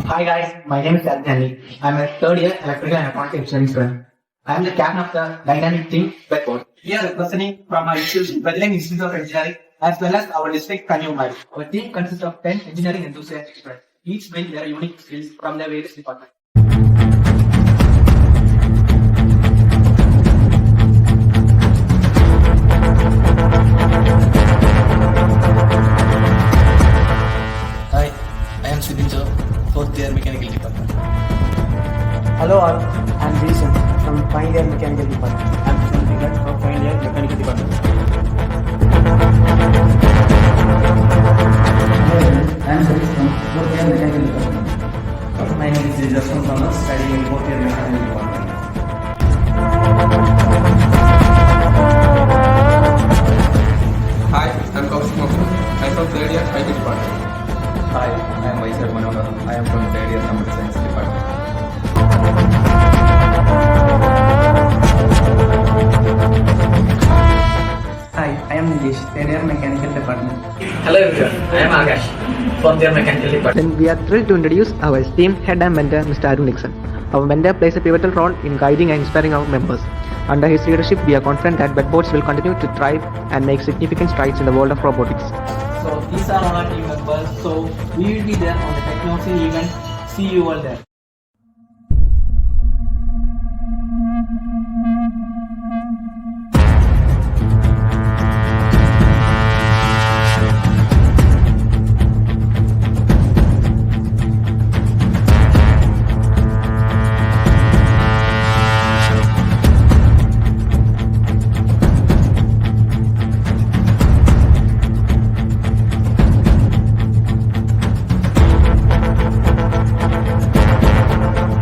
Hi guys, my name is Adhani. I'm a third year electrical and electronic engineering student. I am the captain of the dynamic team BETHBOTS. We are representing from our institution, Bethlahem Institute of Engineering, as well as our district Kanyakumari. Our team consists of 10 engineering enthusiastic students. Each bring their unique skills from their various departments. Hi, I am Sidinjo, 4th year mechanical department. Hello all, I am Jason from final year mechanical department. I am Sanjigat from final year mechanical department. I am Sarish from 4th year mechanical department. My name is Justin Thomas, studying in 4th year mechanical department. Hi, I am Kaushik Mokho. I am from 3rd year IT department. Hi, I am Vaisar Manohar. I am from 3rd year computer science department. Hi, I am Nilesh, 3rd year mechanical department. Hello everyone, I am Akash, from their mechanical department. Then we are thrilled to introduce our esteemed head and mentor, Mr. Arun Nixon. Our mentor plays a pivotal role in guiding and inspiring our members. Under his leadership, we are confident that BETHBOTS will continue to thrive and make significant strides in the world of robotics. So these are all our team members. So we will be there on the Technoxian event. See you all there.